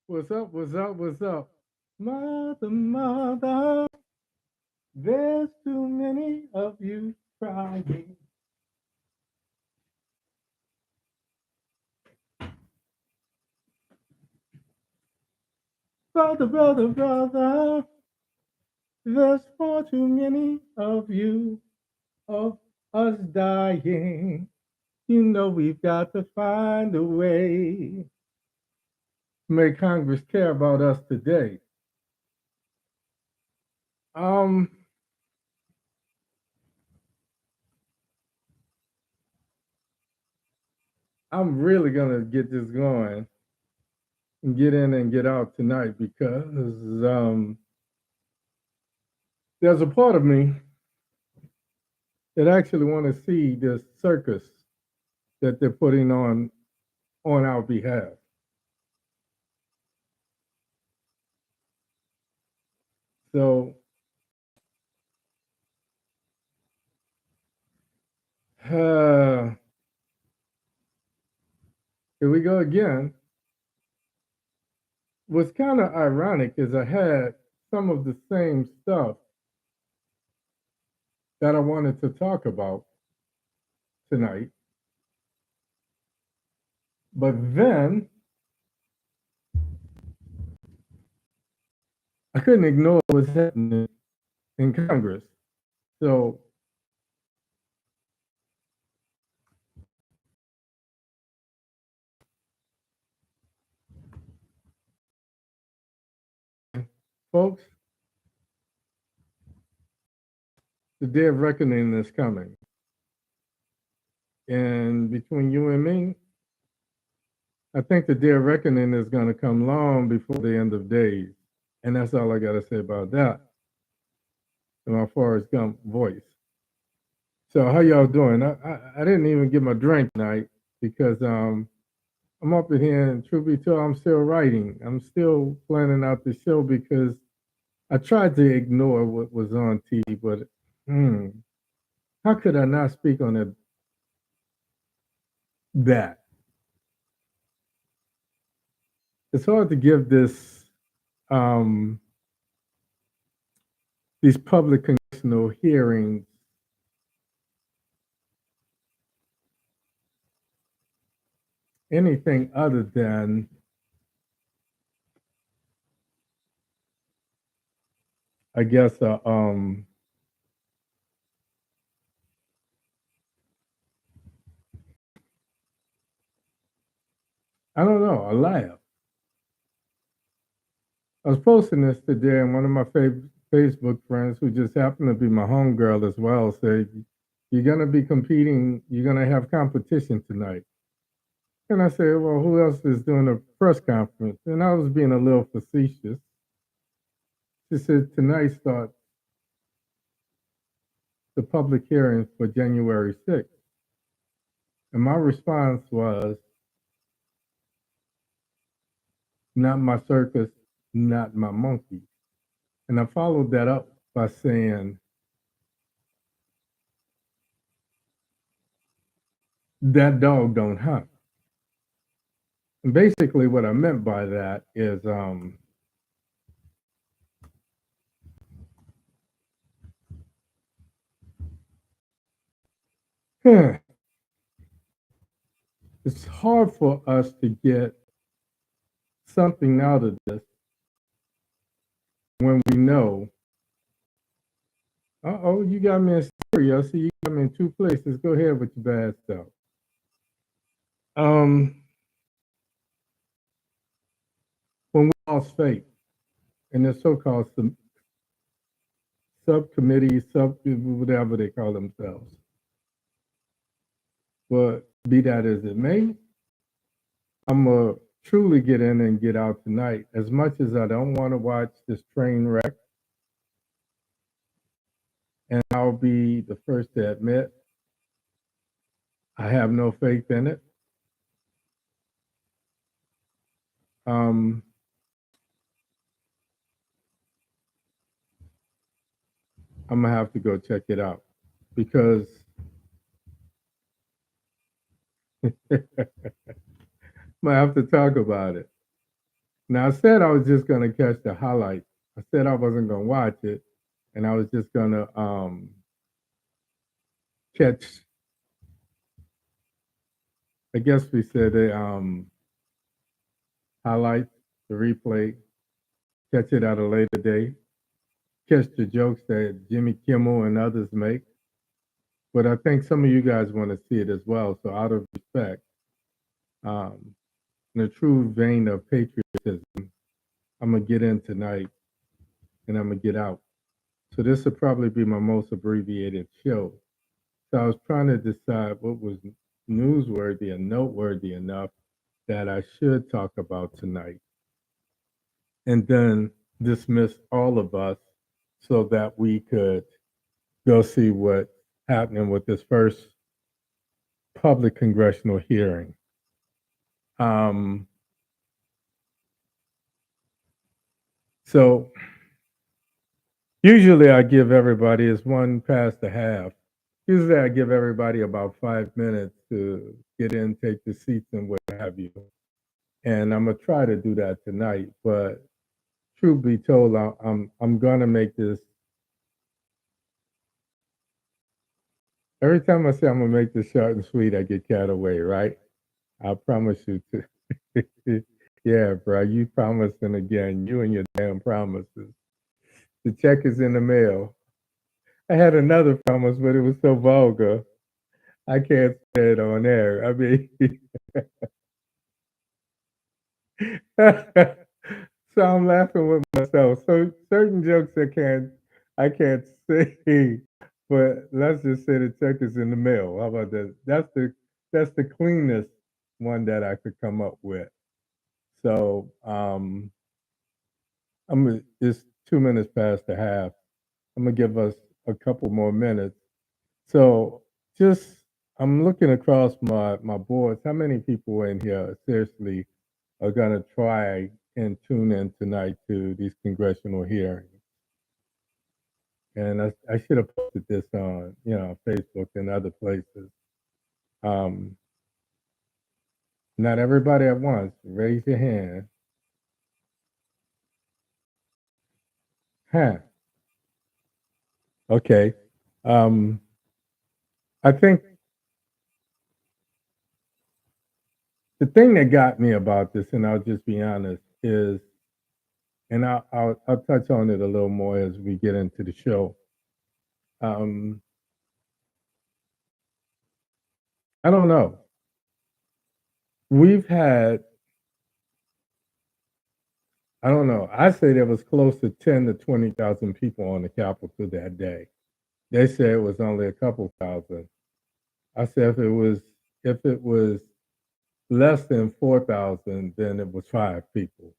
What's up? What's up? What's up? Mother, mother, there's too many of you crying. Brother, brother, brother, there's far too many of you, of us dying. You know we've got to find a way to make Congress care about us today. Um, I'm really gonna get this going and get in and get out tonight because there's a part of me that actually want to see this circus that they're putting on our behalf. So uh, here we go again. What's kind of ironic is I had some of the same stuff that I wanted to talk about tonight, but then I couldn't ignore what's happening in Congress. So folks, the day of reckoning is coming. And between you and me, I think the day of reckoning is going to come long before the end of days. And that's all I got to say about that in my Forrest Gump voice. So how y'all doing? I didn't even get my drink tonight because I'm up in here and truth be told, I'm still writing. I'm still planning out the show because I tried to ignore what was on TV, but how could I not speak on that? It's hard to give um, these public congressional hearings anything other than I guess I don't know, a laugh. I was posting this today, and one of my favorite Facebook friends, who just happened to be my homegirl as well, said, "You're gonna be competing. You're gonna have competition tonight." And I said, "Well, who else is doing a press conference?" And I was being a little facetious. She said, "Tonight starts the public hearings for January 6th." And my response was, "Not my circus, not my monkey." And I followed that up by saying, "That dog don't hunt." And basically, what I meant by that is, it's hard for us to get something out of this when we know, oh, you got me in stereo. I see you got me in two places. Go ahead with your bad stuff. Um, when we lost faith in the so-called subcommittee, whatever they call themselves. But be that as it may, I'm going to truly get in and get out tonight. As much as I don't want to watch this train wreck, and I'll be the first to admit, I have no faith in it. Um, I'm going to have to go check it out because I have to talk about it. Now I said I was just gonna catch the highlights. I said I wasn't gonna watch it, and I was just gonna catch. I guess we said the highlights, the replay, catch it at a later date, catch the jokes that Jimmy Kimmel and others make. But I think some of you guys want to see it as well. So out of respect, um, in a true vein of patriotism, I'm gonna get in tonight and I'm gonna get out. So this will probably be my most abbreviated show. So I was trying to decide what was newsworthy and noteworthy enough that I should talk about tonight, and then dismiss all of us so that we could go see what's happening with this first public congressional hearing. Um, so usually I give everybody, it's one past the half. Usually I give everybody about 5 minutes to get in, take the seats and what have you. And I'm gonna try to do that tonight. But truth be told, I'm gonna make this. Every time I say I'm gonna make this short and sweet, I get carried away, right? I promise you to. Yeah, bro, you promising again. You and your damn promises. The check is in the mail. I had another promise, but it was so vulgar. I can't say it on air. I mean, so I'm laughing with myself. So certain jokes I can't say, but let's just say the check is in the mail. How about that? That's the cleanest one that I could come up with. So it's 2 minutes past the half. I'm gonna give us a couple more minutes. So just I'm looking across my boards. How many people in here seriously are gonna try and tune in tonight to these congressional hearings? And I should have posted this on, Facebook and other places. Um, Not everybody at once. Raise your hand. Huh. Okay. Um, I think the thing that got me about this, and I'll just be honest, is, and I'll touch on it a little more as we get into the show. Um, I don't know. We've had, I don't know. I say there was close to 10 to 20,000 people on the Capitol that day. They say it was only a couple thousand. I said if it was less than 4,000, then it was five people.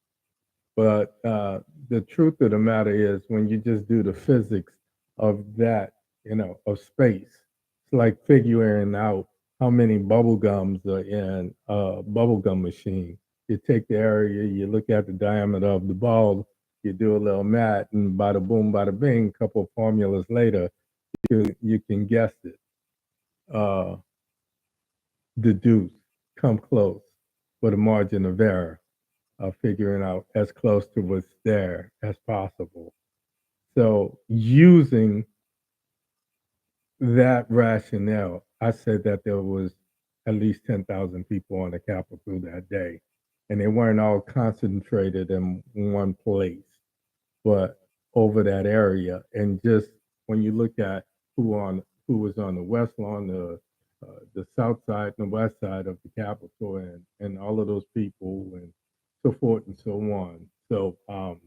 But the truth of the matter is, when you just do the physics of that, of space, it's like figuring out how many bubble gums are in a bubble gum machine. You take the area, you look at the diameter of the ball, you do a little math, and bada boom, bada bing, a couple of formulas later, you can guess it, uh, deduce, come close with a margin of error of figuring out as close to what's there as possible. So using that rationale, I said that there was at least 10,000 people on the Capitol that day, and they weren't all concentrated in one place, but over that area. And just when you look at who was on the west lawn, the south side and the west side of the Capitol, and all of those people, and so forth and so on. So um,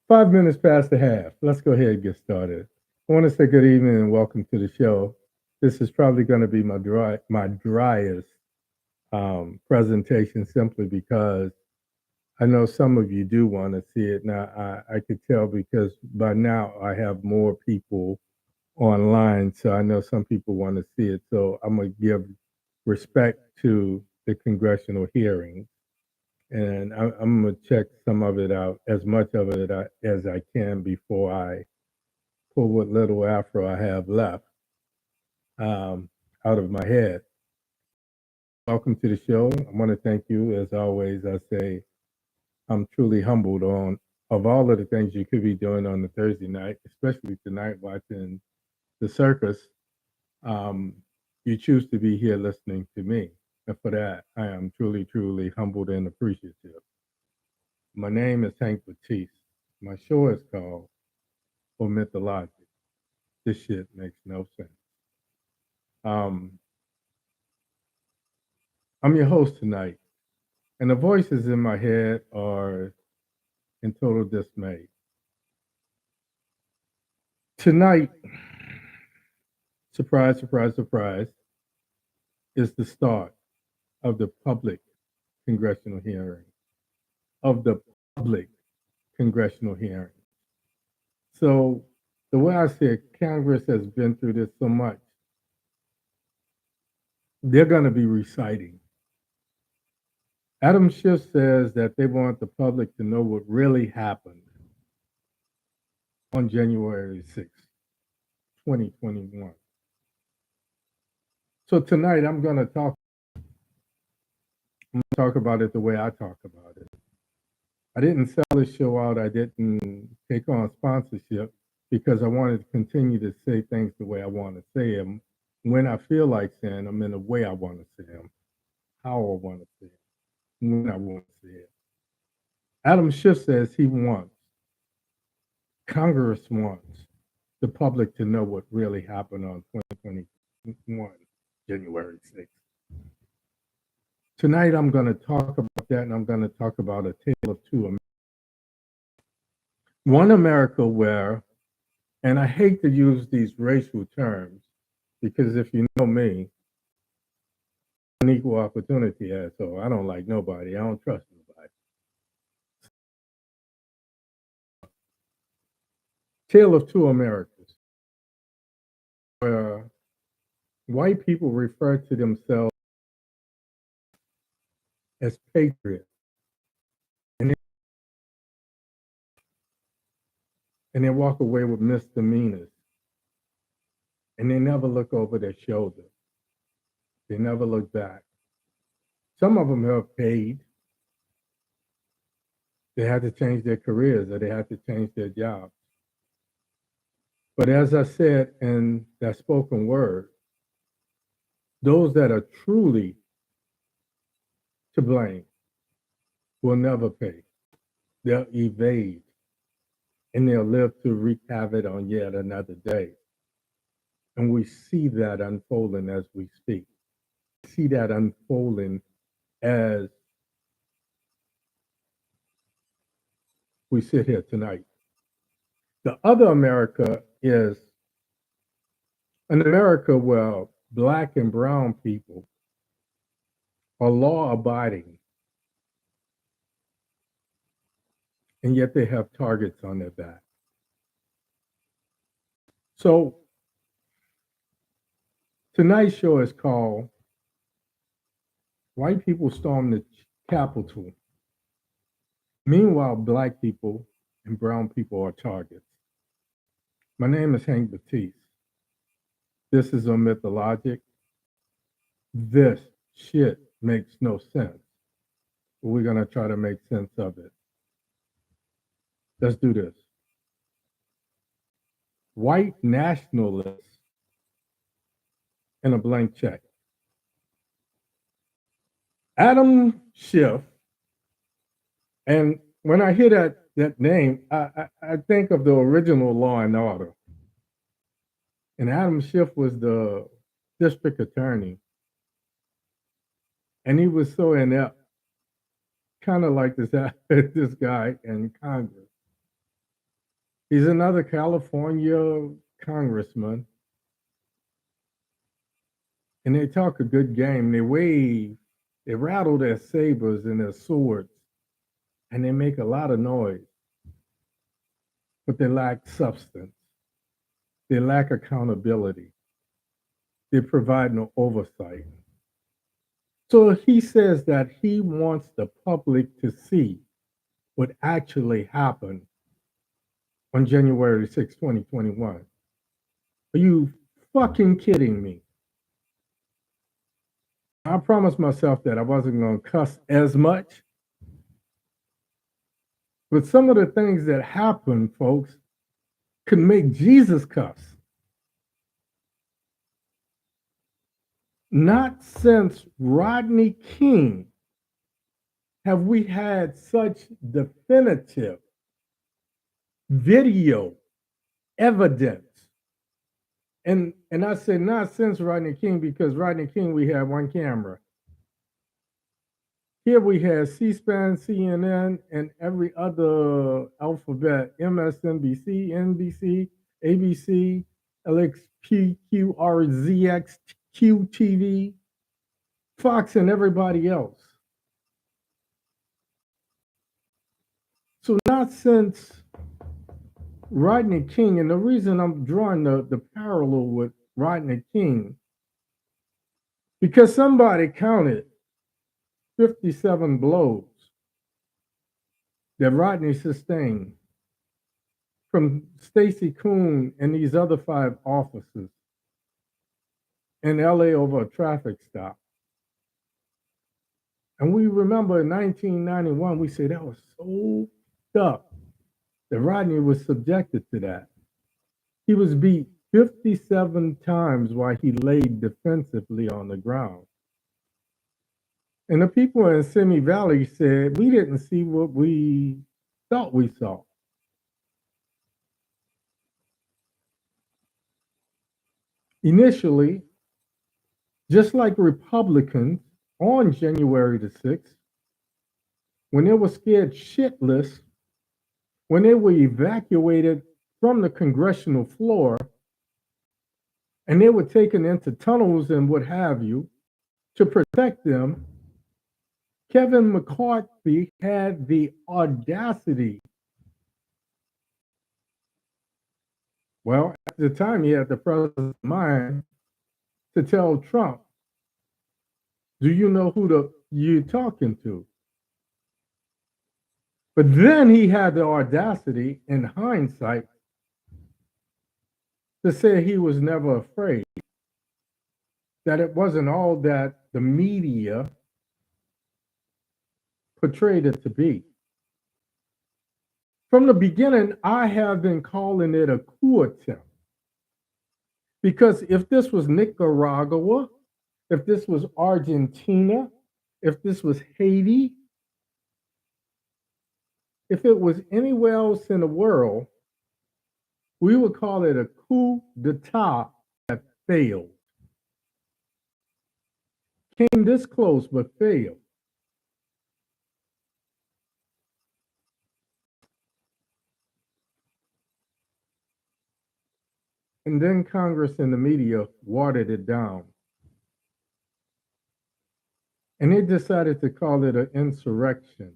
5 minutes past the half. Let's go ahead and get started. I want to say good evening and welcome to the show. This is probably going to be my driest presentation, simply because I know some of you do want to see it. Now, I could tell because by now I have more people online, so I know some people want to see it. So I'm going to give respect to the congressional hearings, and I'm going to check some of it out, as much of it as I can, before I pull what little afro I have left. Um, out of my head. Welcome to the show. I want to thank you. As always, I say I'm truly humbled on of all of the things you could be doing on the Thursday night, especially tonight watching the circus. Um, you choose to be here listening to me. And for that, I am truly, truly humbled and appreciative. My name is Hank Batiste. My show is called OMITdaLOGIC. This shit makes no sense. Um, I'm your host tonight, and the voices in my head are in total dismay. Tonight, surprise, surprise, surprise, is the start of the public congressional hearing. Of the public congressional hearing. So, the way I see it, Congress has been through this so much, they're going to be reciting. Adam Schiff says that they want the public to know what really happened on January 6th, 2021. So tonight I'm going to talk about it the way I talk about it. I didn't sell this show out. I didn't take on sponsorship because I wanted to continue to say things the way I want to say them, when I feel like saying them, in the way I want to say them, how I want to say it, when I want to say it. Adam Schiff says he wants, Congress wants the public to know what really happened on 2021, January 6th. Tonight, I'm going to talk about that, and I'm going to talk about a tale of two Americas. One America where, and I hate to use these racial terms, because if you know me, I'm an equal opportunity asshole. I don't like nobody. I don't trust nobody. Tale of two Americas, where white people refer to themselves as patriots, and they walk away with misdemeanors, and they never look over their shoulder. They never look back. Some of them have paid. They had to change their careers, or they had to change their jobs. But as I said in that spoken word, those that are truly to blame will never pay. They'll evade, and they'll live to wreak havoc on yet another day. And we see that unfolding as we speak. We see that unfolding as we sit here tonight. The other America is an America where Black and brown people are law abiding, and yet they have targets on their back. So tonight's show is called White People Storm the Capitol. Meanwhile, Black people and brown people are targets. My name is Hank Batiste. This is OMITdaLOGIC. This shit makes no sense. But we're going to try to make sense of it. Let's do this. White nationalists and a blank check. Adam Schiff, and when I hear that name, I think of the original Law and Order. And Adam Schiff was the district attorney. And he was so inept, kind of like this, this guy in Congress. He's another California congressman. And they talk a good game. They wave, they rattle their sabers and their swords, and they make a lot of noise. But they lack substance. They lack accountability. They provide no oversight. So he says that he wants the public to see what actually happened on January 6, 2021. Are you fucking kidding me? promised myself that I wasn't going to cuss as much. But some of the things that happen, folks, could make Jesus cuss. Not since Rodney King have we had such definitive video evidence. And I say not since Rodney King, because Rodney King, we had one camera. Here we had C-SPAN, CNN, and every other alphabet, MSNBC, NBC, ABC, LXP, QRZX, QTV, Fox, and everybody else. So not since Rodney King, and the reason I'm drawing the parallel with Rodney King, because somebody counted 57 blows that Rodney sustained from Stacey Koon and these other 5 officers in LA over a traffic stop. And we remember in 1991, we said that was so tough that Rodney was subjected to that. He was beat 57 times while he laid defensively on the ground. And the people in Simi Valley said, we didn't see what we thought we saw. Initially, just like Republicans on January the 6th, when they were scared shitless, when they were evacuated from the congressional floor, and they were taken into tunnels and what have you to protect them, Kevin McCarthy had the audacity. Well, at the time, he had the presence of mind to tell Trump, do you know who you're talking to? But then he had the audacity, in hindsight, to say he was never afraid, that it wasn't all that the media portrayed it to be. From the beginning, I have been calling it a coup attempt. Because if this was Nicaragua, if this was Argentina, if this was Haiti, if it was anywhere else in the world, we would call it a coup d'etat that failed. Came this close, but failed. And then Congress and the media watered it down. And they decided to call it an insurrection.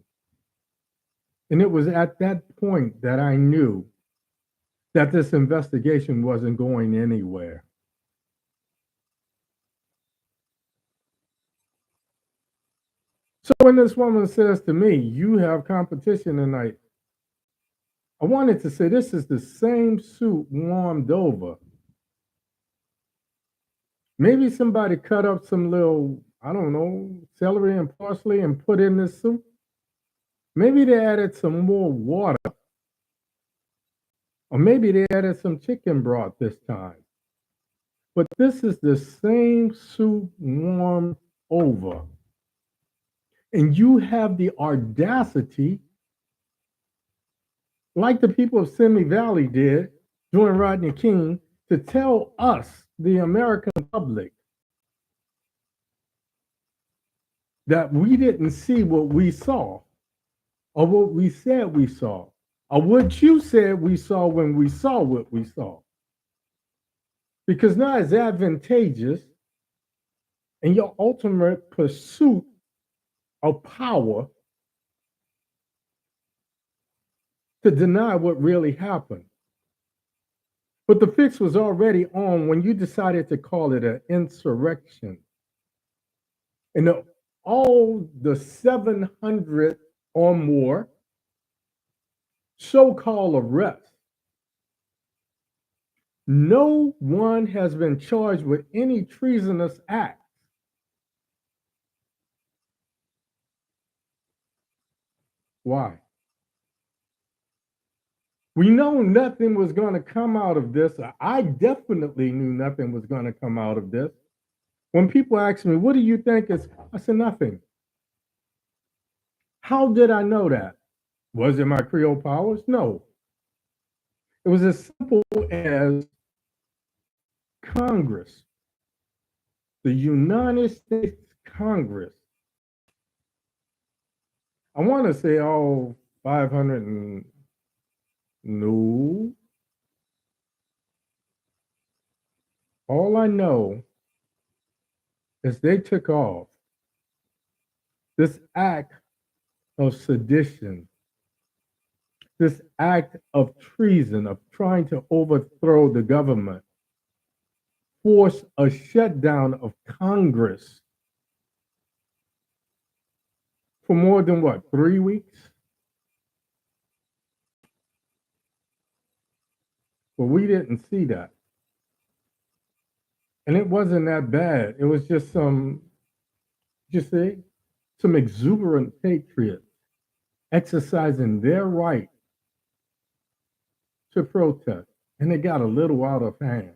And it was at that point that I knew that this investigation wasn't going anywhere. So when this woman says to me, you have competition tonight, I wanted to say this is the same suit warmed over. Maybe somebody cut up some little, I don't know, celery and parsley and put in this soup. Maybe they added some more water. Or maybe they added some chicken broth this time. But this is the same soup warmed over. And you have the audacity, like the people of Simi Valley did during Rodney King, to tell us, the American public, that we didn't see what we saw, or what we said we saw, or what you said we saw when we saw what we saw. Because now it's advantageous in your ultimate pursuit of power to deny what really happened. But the fix was already on when you decided to call it an insurrection. And all the 700 or more so-called arrests, no one has been charged with any treasonous act. Why? We know nothing was going to come out of this. I definitely knew nothing was going to come out of this. When people ask me, what do you think is, I said, nothing. How did I know that? Was it my Creole powers? No. It was as simple as Congress, the United States Congress. I want to say all 500 and no. All I know is they took off this act of sedition, this act of treason, of trying to overthrow the government, force a shutdown of Congress for more than what, 3 weeks? Well, we didn't see that. And it wasn't that bad. It was just some exuberant patriots exercising their right to protest. And it got a little out of hand.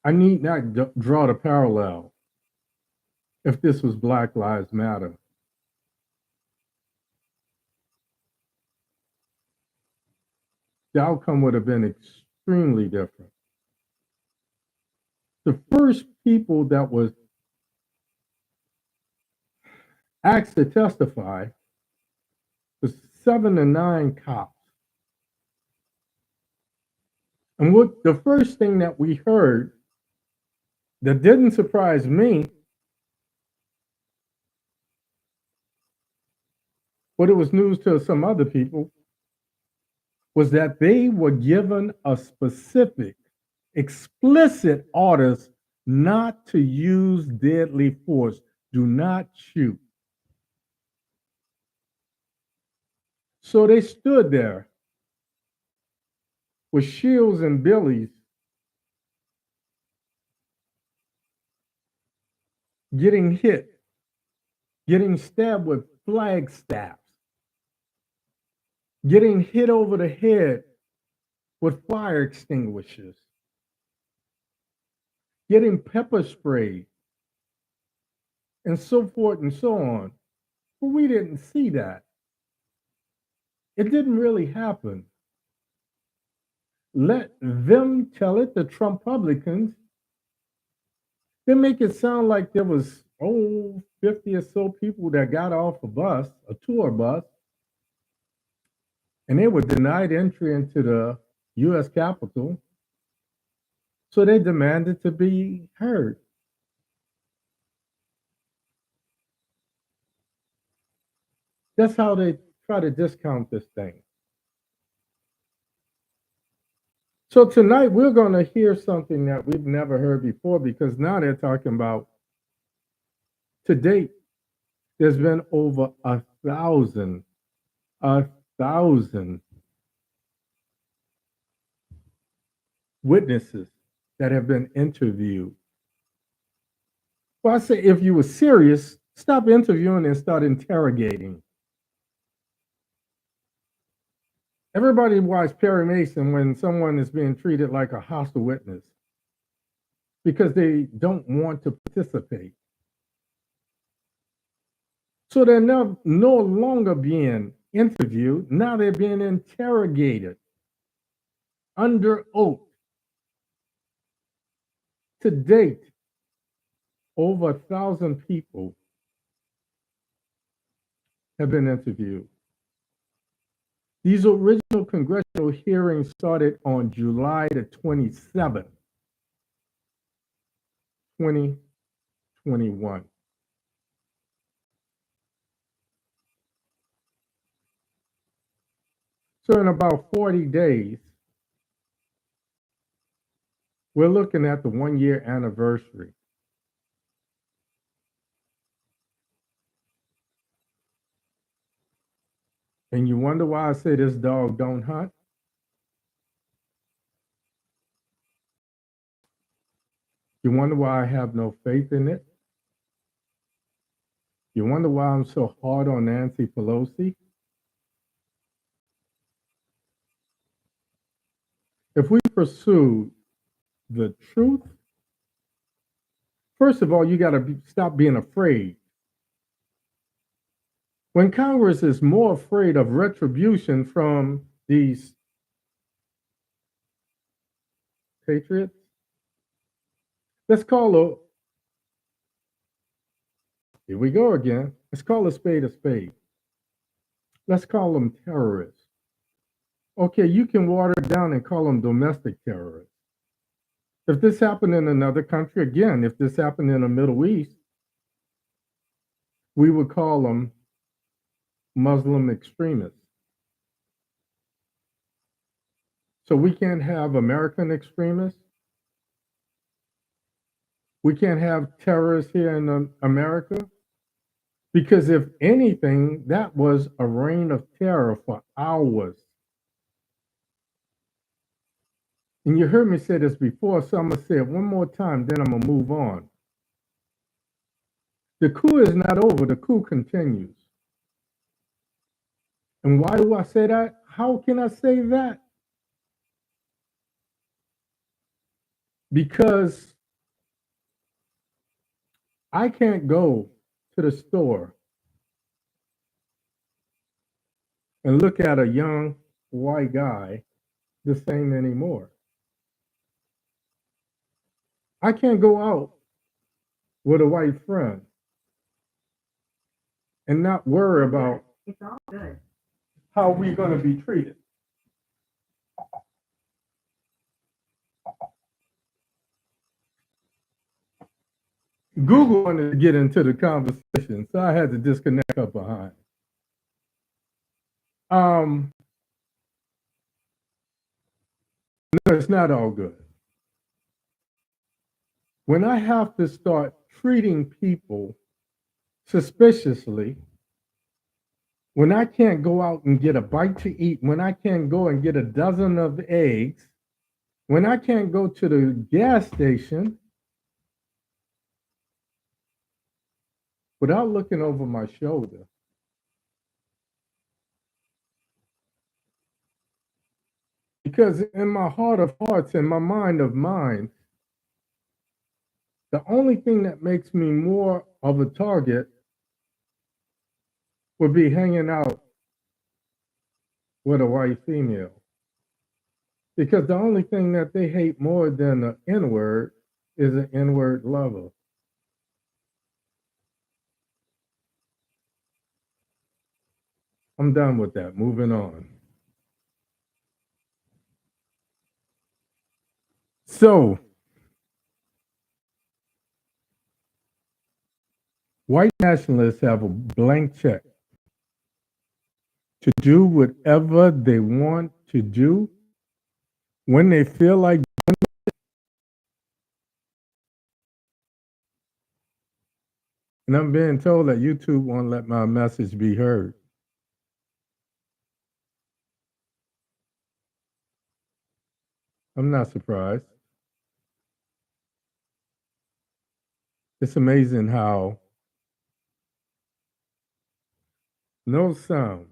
I need not draw the parallel if this was Black Lives Matter. The outcome would have been extremely different. The first people that was asked to testify was 7 to 9 cops. And what the first thing that we heard that didn't surprise me, but it was news to some other people, was that they were given a specific, explicit orders not to use deadly force. Do not shoot. So they stood there with shields and billies, getting hit, getting stabbed with flagstaffs, getting hit over the head with fire extinguishers, getting pepper sprayed, and so forth and so on. But we didn't see that. It didn't really happen. Let them tell it, the Trump Republicans. They make it sound like there was 50 or so people that got off a tour bus, and they were denied entry into the US Capitol. So they demanded to be heard. That's how they try to discount this thing. So tonight we're going to hear something that we've never heard before, because now they're talking about, to date, there's been over 1,000 witnesses that have been interviewed. Well, I say, if you were serious, stop interviewing and start interrogating. Everybody watched Perry Mason when someone is being treated like a hostile witness because they don't want to participate. So they're no longer being interviewed. Now they're being interrogated under oath. To date, over 1,000 people have been interviewed. These original congressional hearings started on July the 27th, 2021. So in about 40 days, we're looking at the 1-year anniversary. And you wonder why I say this dog don't hunt? You wonder why I have no faith in it? You wonder why I'm so hard on Nancy Pelosi? If we pursue the truth, first of all, you got to stop being afraid. When Congress is more afraid of retribution from these patriots, let's call here we go again. Let's call a spade a spade. Let's call them terrorists. Okay, you can water it down and call them domestic terrorists. If this happened in another country, again, if this happened in the Middle East, we would call them Muslim extremists. So we can't have American extremists. We can't have terrorists here in America. Because if anything, that was a reign of terror for hours. And you heard me say this before, so I'm going to say it one more time, then I'm going to move on. The coup is not over, the coup continues. And why do I say that? How can I say that? Because I can't go to the store and look at a young white guy the same anymore. I can't go out with a white friend and not worry about It's all good. how we're going to be treated. Google wanted to get into the conversation, so I had to disconnect up behind. No, it's not all good. When I have to start treating people suspiciously, when I can't go out and get a bite to eat, when I can't go and get a dozen of eggs, when I can't go to the gas station without looking over my shoulder, because in my heart of hearts and my mind of minds, the only thing that makes me more of a target would be hanging out with a white female. Because the only thing that they hate more than an N-word is an N-word lover. I'm done with that. Moving on. So, white nationalists have a blank check to do whatever they want to do when they feel like. And I'm being told that YouTube won't let my message be heard. I'm not surprised. It's amazing how no sound